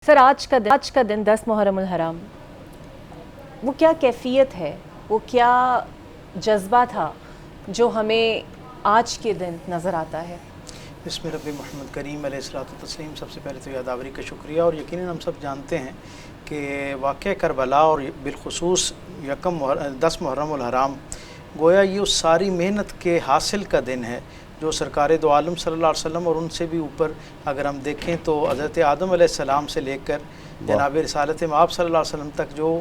سر آج کا دن 10 محرم الحرام، وہ کیا کیفیت ہے، وہ کیا جذبہ تھا جو ہمیں آج کے دن نظر آتا ہے؟ بسم رب محمد کریم علیہ الصلوۃ والتسلیم۔ سب سے پہلے تو یادآوری کا شکریہ، اور یقیناً ہم سب جانتے ہیں کہ واقعہ کربلا اور بالخصوص 10 محرم الحرام گویا یہ اس ساری محنت کے حاصل کا دن ہے جو سرکار دو عالم صلی اللہ علیہ وسلم اور ان سے بھی اوپر اگر ہم دیکھیں تو حضرت آدم علیہ السلام سے لے کر جناب رسالت مآب صلی اللہ علیہ وسلم تک جو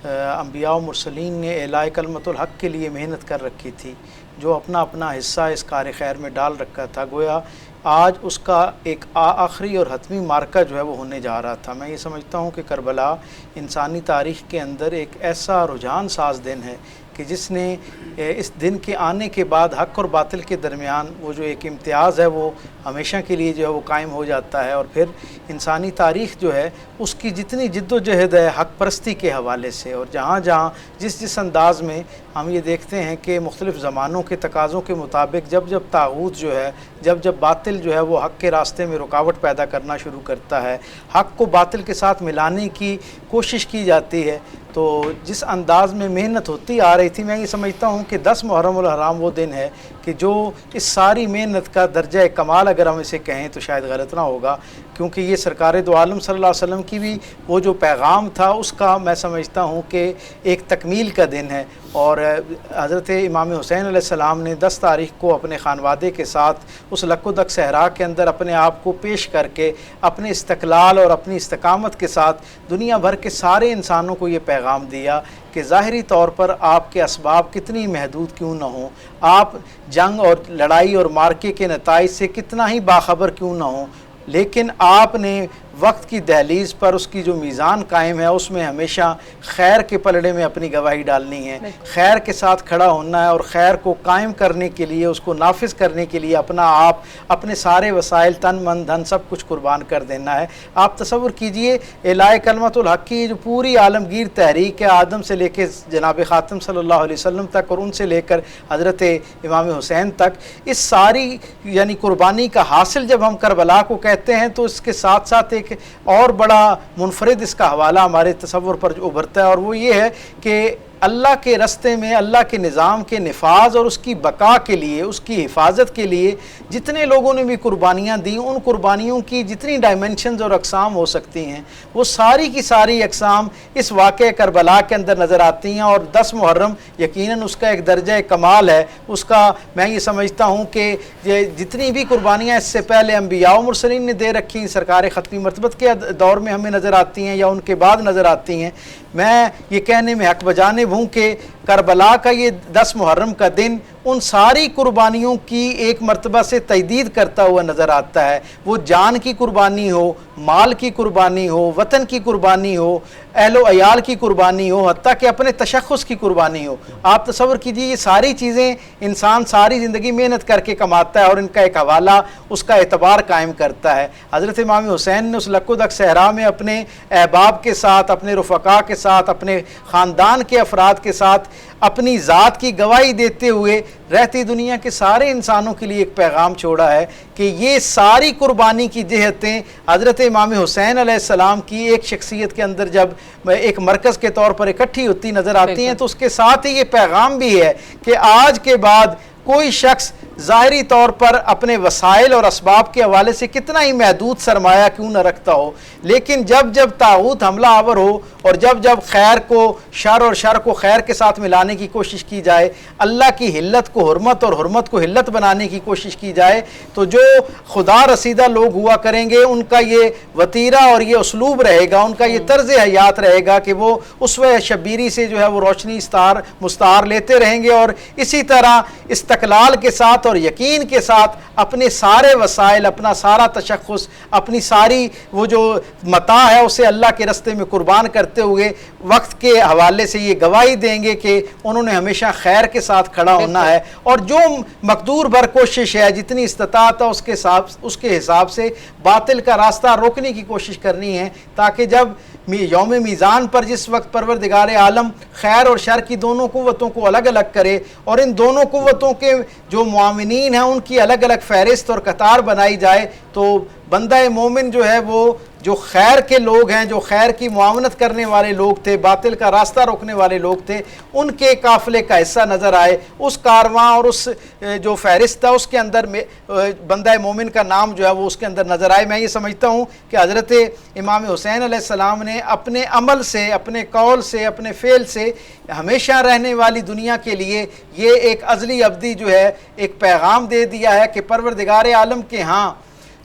انبیاء و مرسلین نے اعلاء کلمت الحق کے لیے محنت کر رکھی تھی، جو اپنا اپنا حصہ اس کار خیر میں ڈال رکھا تھا، گویا آج اس کا ایک آخری اور حتمی مارکہ جو ہے وہ ہونے جا رہا تھا۔ میں یہ سمجھتا ہوں کہ کربلا انسانی تاریخ کے اندر ایک ایسا رجحان ساز دن ہے کہ جس نے اس دن کے آنے کے بعد حق اور باطل کے درمیان وہ جو ایک امتیاز ہے وہ ہمیشہ کے لیے جو ہے وہ قائم ہو جاتا ہے، اور پھر انسانی تاریخ جو ہے اس کی جتنی جد و جہد ہے حق پرستی کے حوالے سے، اور جہاں جہاں جس انداز میں ہم یہ دیکھتے ہیں کہ مختلف زمانوں کے تقاضوں کے مطابق جب طاغوت جو ہے جب باطل جو ہے وہ حق کے راستے میں رکاوٹ پیدا کرنا شروع کرتا ہے، حق کو باطل کے ساتھ ملانے کی کوشش کی جاتی ہے، تو جس انداز میں محنت ہوتی آ رہی تھی، میں یہ سمجھتا ہوں کہ 10 محرم الحرام وہ دن ہے کہ جو اس ساری محنت کا درجہ کمال اگر ہم اسے کہیں تو شاید غلط نہ ہوگا، کیونکہ یہ سرکار دو عالم صلی اللہ علیہ وسلم کی بھی وہ جو پیغام تھا اس کا میں سمجھتا ہوں کہ ایک تکمیل کا دن ہے، اور حضرت امام حسین علیہ السلام نے 10 تاریخ کو اپنے خانوادے کے ساتھ اس لک و دک صحرا کے اندر اپنے آپ کو پیش کر کے اپنے استقلال اور اپنی استقامت کے ساتھ دنیا بھر کے سارے انسانوں کو یہ پیغام دیا کہ ظاہری طور پر آپ کے اسباب کتنی محدود کیوں نہ ہوں، آپ جنگ اور لڑائی اور مارکے کے نتائج سے کتنا ہی باخبر کیوں نہ ہوں، لیکن آپ نے وقت کی دہلیز پر اس کی جو میزان قائم ہے اس میں ہمیشہ خیر کے پلڑے میں اپنی گواہی ڈالنی ہے، خیر کے ساتھ کھڑا ہونا ہے، اور خیر کو قائم کرنے کے لیے، اس کو نافذ کرنے کے لیے اپنا آپ اپنے سارے وسائل تن من دھن سب کچھ قربان کر دینا ہے۔ آپ تصور کیجئے اعلاء کلمت الحق کی جو پوری عالمگیر تحریک ہے، آدم سے لے کے جناب خاتم صلی اللہ علیہ وسلم تک اور ان سے لے کر حضرت امام حسین تک، اس ساری یعنی قربانی کا حاصل جب ہم کربلا کو کہتے ہیں تو اس کے ساتھ ساتھ ایک اور بڑا منفرد اس کا حوالہ ہمارے تصور پر جو ابھرتا ہے، اور وہ یہ ہے کہ اللہ کے راستے میں اللہ کے نظام کے نفاذ اور اس کی بقا کے لیے، اس کی حفاظت کے لیے جتنے لوگوں نے بھی قربانیاں دیں، ان قربانیوں کی جتنی ڈائمنشنز اور اقسام ہو سکتی ہیں وہ ساری کی ساری اقسام اس واقعہ کربلا کے اندر نظر آتی ہیں، اور 10 محرم یقیناً اس کا ایک درجہ کمال ہے۔ اس کا میں یہ سمجھتا ہوں کہ جتنی بھی قربانیاں اس سے پہلے انبیاء و مرسلین نے دے رکھی، سرکار ختمی مرتبت کے دور میں ہمیں نظر آتی ہیں یا ان کے بعد نظر آتی ہیں، میں یہ کہنے میں حق بجانب ہوں کہ کربلا کا یہ 10 محرم کا دن ان ساری قربانیوں کی ایک مرتبہ سے تجدید کرتا ہوا نظر آتا ہے، وہ جان کی قربانی ہو، مال کی قربانی ہو، وطن کی قربانی ہو، اہل و عیال کی قربانی ہو، حتیٰ کہ اپنے تشخص کی قربانی ہو۔ آپ تصور کیجئے یہ ساری چیزیں انسان ساری زندگی محنت کر کے کماتا ہے، اور ان کا ایک حوالہ اس کا اعتبار قائم کرتا ہے۔ حضرت امام حسین نے اس لک و دک صحرا میں اپنے احباب کے ساتھ، اپنے رفقا کے ساتھ، اپنے خاندان کے افراد کے ساتھ اپنی ذات کی گواہی دیتے ہوئے رہتی دنیا کے سارے انسانوں کے لیے ایک پیغام چھوڑا ہے کہ یہ ساری قربانی کی جہتیں حضرت امام حسین علیہ السلام کی ایک شخصیت کے اندر جب ایک مرکز کے طور پر اکٹھی ہوتی نظر آتی ہیں، تو اس کے ساتھ ہی یہ پیغام بھی ہے کہ آج کے بعد کوئی شخص ظاہری طور پر اپنے وسائل اور اسباب کے حوالے سے کتنا ہی محدود سرمایہ کیوں نہ رکھتا ہو، لیکن جب طاغوت حملہ آور ہو اور جب خیر کو شر اور شر کو خیر کے ساتھ ملانے کی کوشش کی جائے، اللہ کی حلت کو حرمت اور حرمت کو حلت بنانے کی کوشش کی جائے، تو جو خدا رسیدہ لوگ ہوا کریں گے ان کا یہ وتیرہ اور یہ اسلوب رہے گا، ان کا یہ طرز حیات رہے گا کہ وہ اسوہ شبیری سے جو ہے وہ روشنی مستعار لیتے رہیں گے، اور اسی طرح استقلال کے ساتھ اور یقین کے ساتھ اپنے سارے وسائل، اپنا سارا تشخص، اپنی ساری وہ جو متاع ہے اسے اللہ کے راستے میں قربان کرتے ہوئے وقت کے حوالے سے یہ گواہی دیں گے کہ انہوں نے ہمیشہ خیر کے ساتھ کھڑا ہونا ہے، اور جو مقدور بر کوشش ہے، جتنی استطاعت ہے اس کے حساب سے باطل کا راستہ روکنے کی کوشش کرنی ہے، تاکہ جب یوم میزان پر جس وقت پروردگار عالم خیر اور شر کی دونوں قوتوں کو الگ الگ کرے اور ان دونوں قوتوں کے جو معاونین ہیں ان کی الگ الگ فہرست اور قطار بنائی جائے، تو بندہ مومن جو ہے وہ جو خیر کے لوگ ہیں، جو خیر کی معاونت کرنے والے لوگ تھے، باطل کا راستہ روکنے والے لوگ تھے، ان کے قافلے کا حصہ نظر آئے، اس کارواں اور اس جو فہرست تھا اس کے اندر بندہ مومن کا نام جو ہے وہ اس کے اندر نظر آئے۔ میں یہ سمجھتا ہوں کہ حضرت امام حسین علیہ السلام نے اپنے عمل سے، اپنے قول سے، اپنے فعل سے ہمیشہ رہنے والی دنیا کے لیے یہ ایک ازلی ابدی جو ہے ایک پیغام دے دیا ہے کہ پروردگار عالم کے ہاں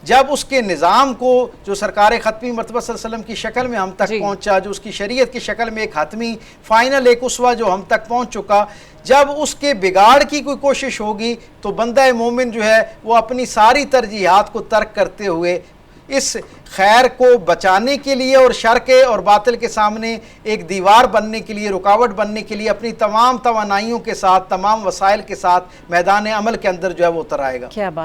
جب اس کے نظام کو جو سرکار ختمی مرتبہ صلی اللہ علیہ وسلم کی شکل میں ہم تک پہنچا، جو اس کی شریعت کی شکل میں ایک حتمی فائنل ایک اسوہ جو ہم تک پہنچ چکا، جب اس کے بگاڑ کی کوئی کوشش ہوگی تو بندہ مومن جو ہے وہ اپنی ساری ترجیحات کو ترک کرتے ہوئے اس خیر کو بچانے کے لیے اور شر کے اور باطل کے سامنے ایک دیوار بننے کے لیے، رکاوٹ بننے کے لیے اپنی تمام توانائیوں کے ساتھ، تمام وسائل کے ساتھ میدان عمل کے اندر جو ہے وہ اتر آئے گا۔ کیا بات